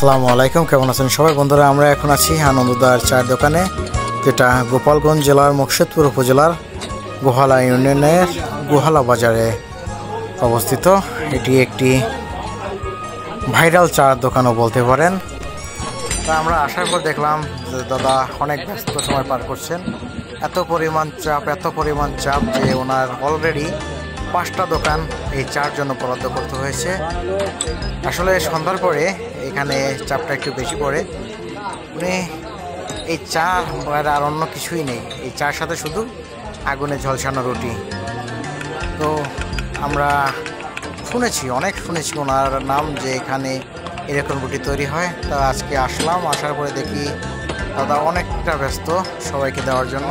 আসসালামু আলাইকুম, কেমন আছেন সবাই বন্ধুরা? আমরা এখন আছি আনন্দদার চায়ের দোকানে, যেটা গোপালগঞ্জ জেলার মুর্শিদপুর উপজেলার গোহালা ইউনিয়নের গোহালা বাজারে অবস্থিত। এটি একটি ভাইরাল চায়ের দোকানও বলতে পারেন। তা আমরা আসার পর দেখলাম যে দাদা অনেক ব্যস্ত সময় পার করছেন। এত পরিমাণ চাপ যে ওনার অলরেডি 5টা দোকান এই চার জন্য বরাদ্দ করতে হয়েছে। আসলে সন্ধ্যার পরে এখানে চাপটা একটু বেশি পড়ে। উনি এই চা আর অন্য কিছুই নেই, এই চার সাথে শুধু আগুনে ঝলসানো রুটি। তো আমরা অনেক শুনেছি ওনার নাম, যে এখানে এরকম রুটি তৈরি হয়। তা আজকে আসলাম, আসার পরে দেখি দাদা অনেকটা ব্যস্ত সবাইকে দেওয়ার জন্য।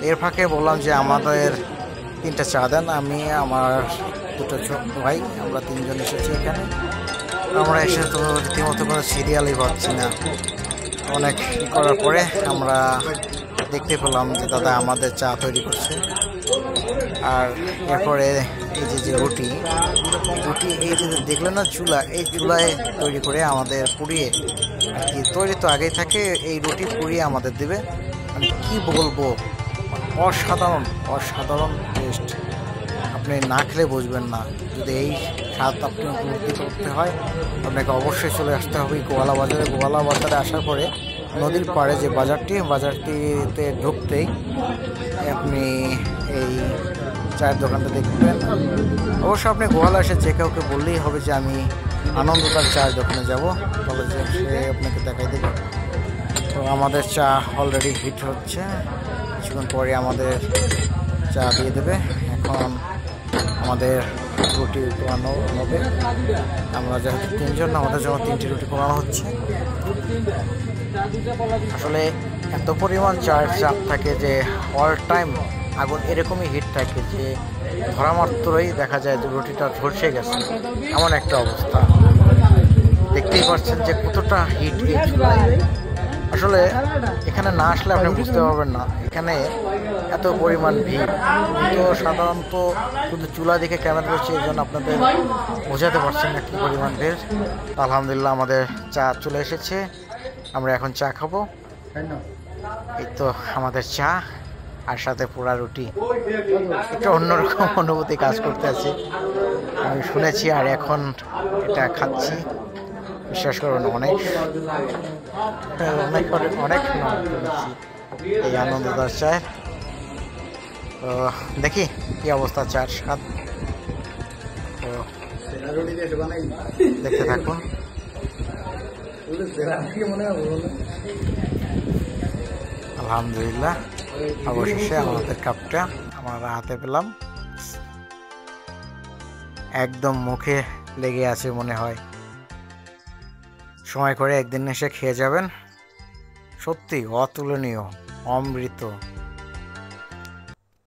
এর ফাঁকে বললাম যে আমাদের 3টা চা দেন। আমি আমার 2টো ছোট ভাই, আমরা 3জন এসেছি এখানে। আমরা এসে তো রীতিমতো কোনো সিরিয়ালই পাচ্ছি না। অনেক করার পরে আমরা দেখতে পেলাম যে দাদা আমাদের চা তৈরি করছে। আর এরপরে এই যে রুটি এই যে দেখলেন না চুলা, এই চুলায় তৈরি করে আমাদের পুড়িয়ে আর কি, তৈরি তো আগেই থাকে, এই রুটি পুড়িয়ে আমাদের দেবে। মানে কি বলবো, অসাধারণ টেস্ট। আপনি না খেলে বুঝবেন না। যদি এই স্বাদ আপনি উপলব্ধি করতে হয়, আপনাকে অবশ্যই চলে আসতে হবে গোয়ালা বাজারে। গোয়ালা বাজারে আসার পরে নদীর পাড়ে যে বাজারটিতে ঢুকতেই আপনি এই চায়ের দোকানটা দেখবেন। অবশ্য আপনি গোয়ালা এসে যে কাউকে বললেই হবে যে আমি আনন্দদার চায়ের দোকানে যাব, তাহলে যে সে আপনাকে দেখাই দেবে। তো আমাদের চা অলরেডি হিট হচ্ছে, কিছুক্ষণ পরে আমাদের চা দিয়ে দেবে। এখন আমাদের রুটি বানানো হবে। আমরা যেহেতু 3জন, আমাদের জন্য 3টি রুটি বানানো হচ্ছে। আসলে এত পরিমাণ চায়ের চাপ থাকে যে অল টাইম আগুন এরকমই হিট থাকে যে ধরা মাত্রই দেখা যায় যে রুটিটা ঝলসে গেছে, এমন একটা অবস্থা। দেখতেই পাচ্ছেন যে কতটা হিট এই চুলায়। আসলে এখানে না আসলে আপনি বুঝতে পারবেন না এখানে এত পরিমাণ ভিড়। তো সাধারণত শুধু চুলা দেখে ক্যামেরা করছি, এই জন্য আপনাদের বোঝাতে পারছেন না কী পরিমাণ ভিড়। আলহামদুলিল্লাহ আমাদের চা চলে এসেছে, আমরা এখন চা খাবো। এই তো আমাদের চা আর সাথে পোড়া রুটি, একটা অন্যরকম অনুভূতি কাজ করতে আছে। আমি শুনেছি আর এখন এটা খাচ্ছি। বিশ্বাস করুন অনেক শুনেছি এই আনন্দদার চায়ের। তো দেখি কি অবস্থা চার স্বাদ, তো দেখতে থাকুন। আলহামদুলিল্লাহ অবশেষে আমাদের কাপটা আমরা হাতে পেলাম। একদম মুখে লেগে আছে মনে হয়। সময় করে একদিন এসে খেয়ে যাবেন, সত্যি অতুলনীয়, অমৃত।